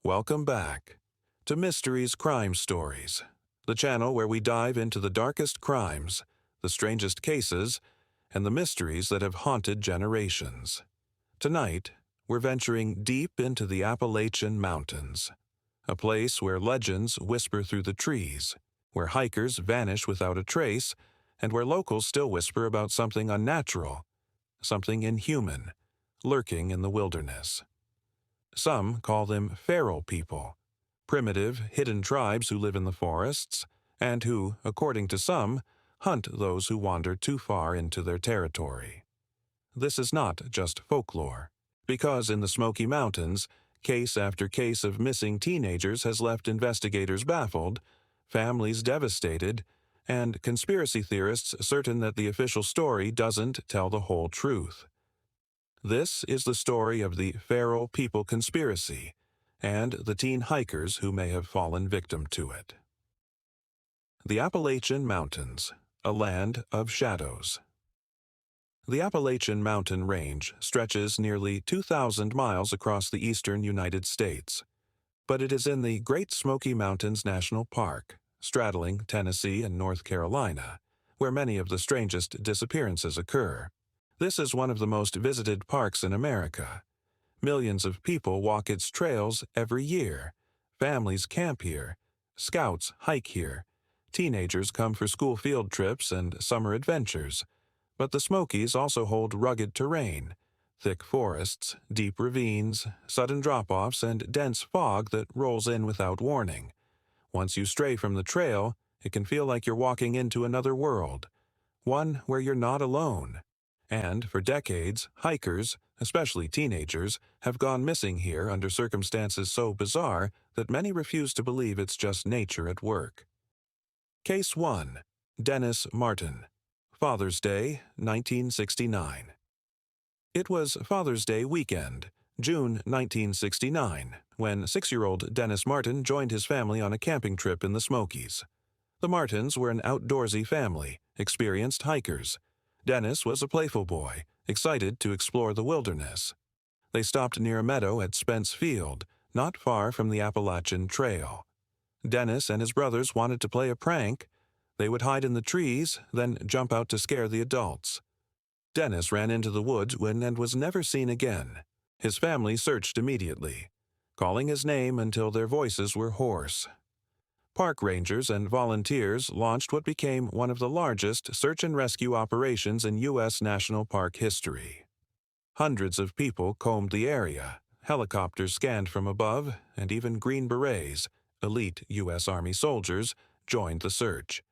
Welcome back to Mysteries Crime Stories, the channel where we dive into the darkest crimes, the strangest cases, and the mysteries that have haunted generations. Tonight, we're venturing deep into the Appalachian Mountains, a place where legends whisper through the trees, where hikers vanish without a trace, and where locals still whisper about something unnatural, something inhuman, lurking in the wilderness. Some call them feral people, primitive, hidden tribes who live in the forests, and who, according to some, hunt those who wander too far into their territory. This is not just folklore, because in the Smoky Mountains, case after case of missing teenagers has left investigators baffled, families devastated, and conspiracy theorists certain that the official story doesn't tell the whole truth. This is the story of the Feral People Conspiracy and the teen hikers who may have fallen victim to it. The Appalachian Mountains, a land of shadows. The Appalachian Mountain Range stretches nearly 2,000 miles across the eastern United States, but it is in the Great Smoky Mountains National Park, straddling Tennessee and North Carolina, where many of the strangest disappearances occur. This is one of the most visited parks in America. Millions of people walk its trails every year. Families camp here. Scouts hike here. Teenagers come for school field trips and summer adventures. But the Smokies also hold rugged terrain, thick forests, deep ravines, sudden drop-offs, and dense fog that rolls in without warning. Once you stray from the trail, it can feel like you're walking into another world, one where you're not alone. And for decades, hikers, especially teenagers, have gone missing here under circumstances so bizarre that many refuse to believe it's just nature at work. Case 1. Dennis Martin. Father's Day, 1969. It was Father's Day weekend, June 1969, when 6-year-old Dennis Martin joined his family on a camping trip in the Smokies. The Martins were an outdoorsy family, experienced hikers. Dennis was a playful boy, excited to explore the wilderness. They stopped near a meadow at Spence Field, not far from the Appalachian Trail. Dennis and his brothers wanted to play a prank. They would hide in the trees, then jump out to scare the adults. Dennis ran into the woods and was never seen again. His family searched immediately, calling his name until their voices were hoarse. Park rangers and volunteers launched what became one of the largest search and rescue operations in U.S. national park history. Hundreds of people combed the area, helicopters scanned from above, and even Green Berets, elite U.S. Army soldiers, joined the search.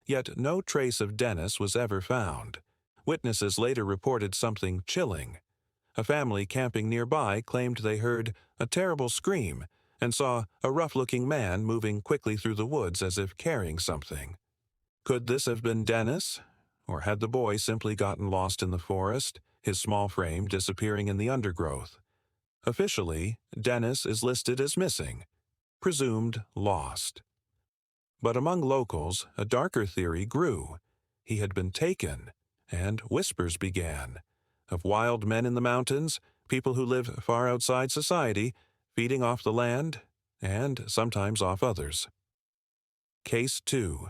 Yet no trace of Dennis was ever found. Witnesses later reported something chilling. A family camping nearby claimed they heard a terrible scream and saw a rough-looking man moving quickly through the woods as if carrying something. Could this have been Dennis? Or had the boy simply gotten lost in the forest, his small frame disappearing in the undergrowth? Officially, Dennis is listed as missing, presumed lost. But among locals, a darker theory grew. He had been taken, and whispers began of wild men in the mountains, people who live far outside society, feeding off the land, and sometimes off others. Case 2.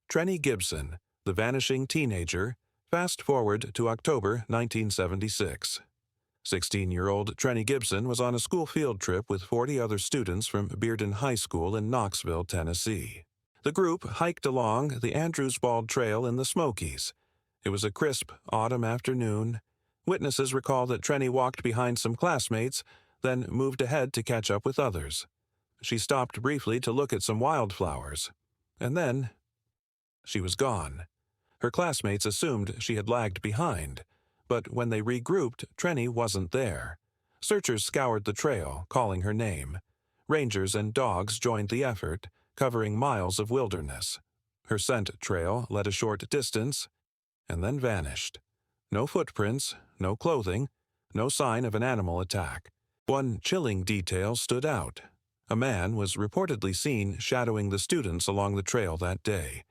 Trenny Gibson, the vanishing teenager, fast forward to October 1976. 16-year-old Trenny Gibson was on a school field trip with 40 other students from Bearden High School in Knoxville, Tennessee. The group hiked along the Andrews Bald Trail in the Smokies. It was a crisp autumn afternoon. Witnesses recall that Trenny walked behind some classmates, then moved ahead to catch up with others. She stopped briefly to look at some wildflowers, and then she was gone. Her classmates assumed she had lagged behind, but when they regrouped, Trenny wasn't there. Searchers scoured the trail, calling her name. Rangers and dogs joined the effort, covering miles of wilderness. Her scent trail led a short distance, and then vanished. No footprints, no clothing, no sign of an animal attack. One chilling detail stood out. A man was reportedly seen shadowing the students along the trail that day.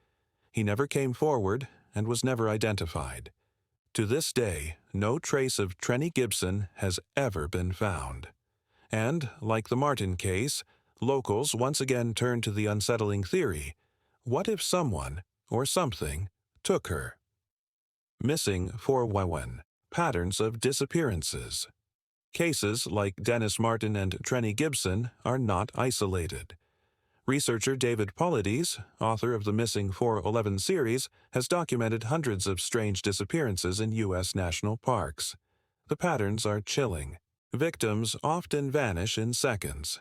He never came forward and was never identified. To this day, no trace of Trenny Gibson has ever been found. And, like the Martin case, locals once again turn to the unsettling theory: what if someone, or something, took her? Missing 411. Patterns of disappearances. Cases like Dennis Martin and Trenny Gibson are not isolated. Researcher David Paulides, author of the Missing 411 series, has documented hundreds of strange disappearances in U.S. national parks. The patterns are chilling. Victims often vanish in seconds.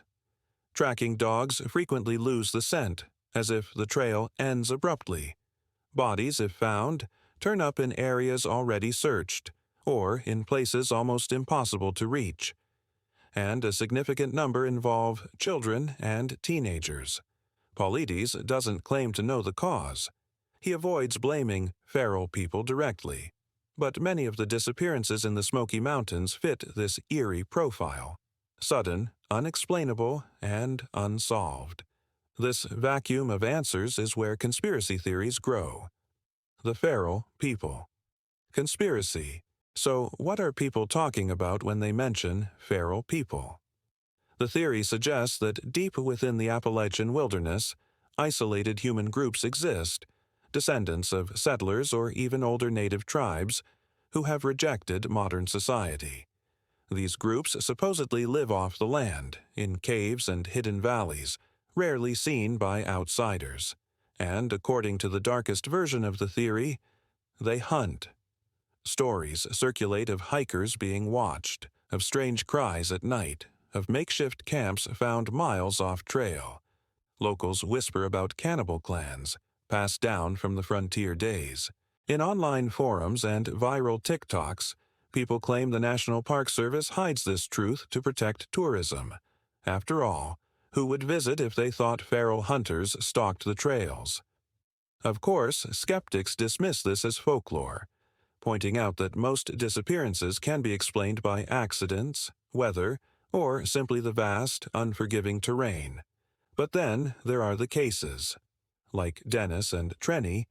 Tracking dogs frequently lose the scent, as if the trail ends abruptly. Bodies, if found, turn up in areas already searched, or in places almost impossible to reach. And a significant number involve children and teenagers. Paulides doesn't claim to know the cause. He avoids blaming feral people directly. But many of the disappearances in the Smoky Mountains fit this eerie profile: sudden, unexplainable, and unsolved. This vacuum of answers is where conspiracy theories grow. The feral people. Conspiracy. So what are people talking about when they mention feral people? The theory suggests that deep within the Appalachian wilderness, isolated human groups exist, descendants of settlers or even older native tribes, who have rejected modern society. These groups supposedly live off the land, in caves and hidden valleys, rarely seen by outsiders. And, according to the darkest version of the theory, they hunt. Stories circulate of hikers being watched, of strange cries at night, of makeshift camps found miles off trail. Locals whisper about cannibal clans, passed down from the frontier days. In online forums and viral TikToks, people claim the National Park Service hides this truth to protect tourism. After all, who would visit if they thought feral hunters stalked the trails? Of course, skeptics dismiss this as folklore, pointing out that most disappearances can be explained by accidents, weather, or simply the vast, unforgiving terrain. But then there are the cases, like Dennis and Trenny,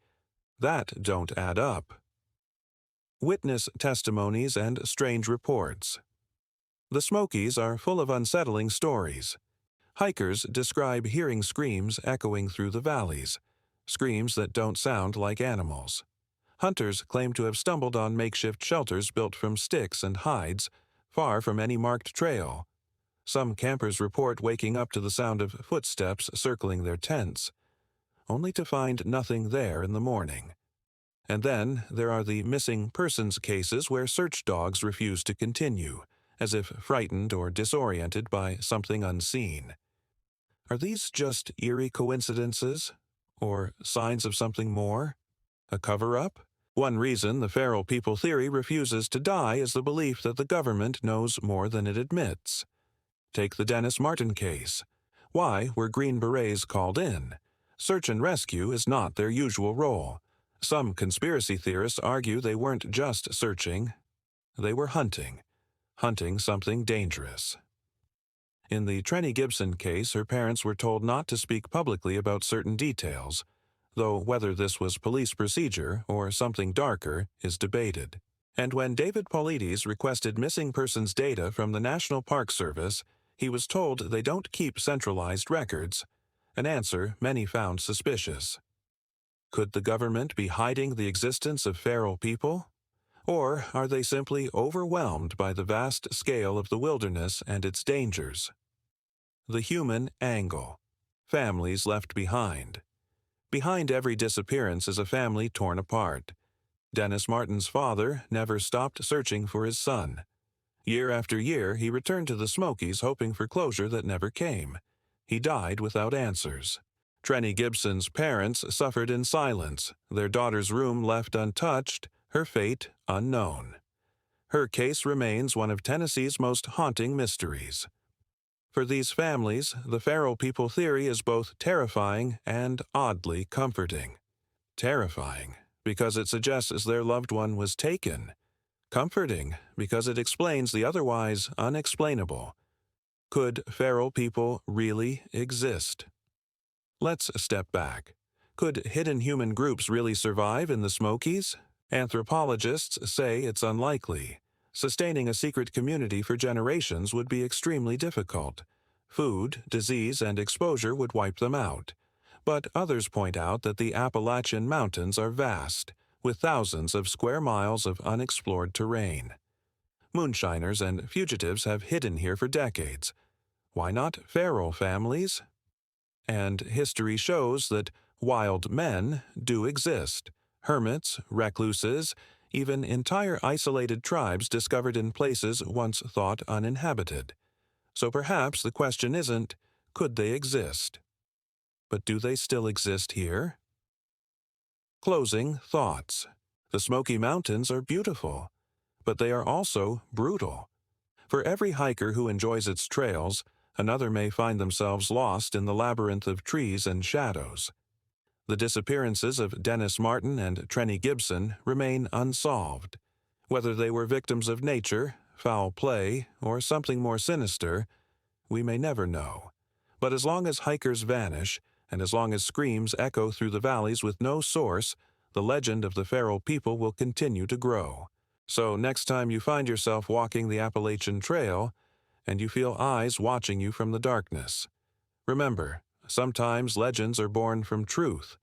that don't add up. Witness testimonies and strange reports. The Smokies are full of unsettling stories. Hikers describe hearing screams echoing through the valleys, screams that don't sound like animals. Hunters claim to have stumbled on makeshift shelters built from sticks and hides, far from any marked trail. Some campers report waking up to the sound of footsteps circling their tents, only to find nothing there in the morning. And then there are the missing persons cases where search dogs refuse to continue, as if frightened or disoriented by something unseen. Are these just eerie coincidences, or signs of something more? A cover-up? One reason the feral people theory refuses to die is the belief that the government knows more than it admits. Take the Dennis Martin case. Why were Green Berets called in? Search and rescue is not their usual role. Some conspiracy theorists argue they weren't just searching, they were hunting something dangerous. In the Trenny Gibson case, her parents were told not to speak publicly about certain details, though whether this was police procedure or something darker is debated. And when David Paulides requested missing persons data from the National Park Service, he was told they don't keep centralized records, an answer many found suspicious. Could the government be hiding the existence of feral people? Or are they simply overwhelmed by the vast scale of the wilderness and its dangers? The human angle. Families left behind. Behind every disappearance is a family torn apart. Dennis Martin's father never stopped searching for his son. Year after year, he returned to the Smokies hoping for closure that never came. He died without answers. Trenny Gibson's parents suffered in silence, their daughter's room left untouched, her fate unknown. Her case remains one of Tennessee's most haunting mysteries. For these families, the feral people theory is both terrifying and oddly comforting. Terrifying, because it suggests their loved one was taken. Comforting, because it explains the otherwise unexplainable. Could feral people really exist? Let's step back. Could hidden human groups really survive in the Smokies? Anthropologists say it's unlikely. Sustaining a secret community for generations would be extremely difficult. Food, disease, and exposure would wipe them out. But others point out that the Appalachian Mountains are vast, with thousands of square miles of unexplored terrain. Moonshiners and fugitives have hidden here for decades. Why not feral families? And history shows that wild men do exist. Hermits, recluses, even entire isolated tribes discovered in places once thought uninhabited. So perhaps the question isn't, could they exist? But do they still exist here? Closing thoughts. The Smoky Mountains are beautiful, but they are also brutal. For every hiker who enjoys its trails, another may find themselves lost in the labyrinth of trees and shadows. The disappearances of Dennis Martin and Trenny Gibson remain unsolved. Whether they were victims of nature, foul play, or something more sinister, we may never know. But as long as hikers vanish, and as long as screams echo through the valleys with no source, the legend of the feral people will continue to grow. So next time you find yourself walking the Appalachian Trail, and you feel eyes watching you from the darkness, remember, sometimes legends are born from truth.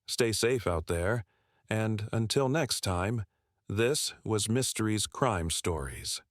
Stay safe out there, and until next time, this was Mystery's Crime Stories.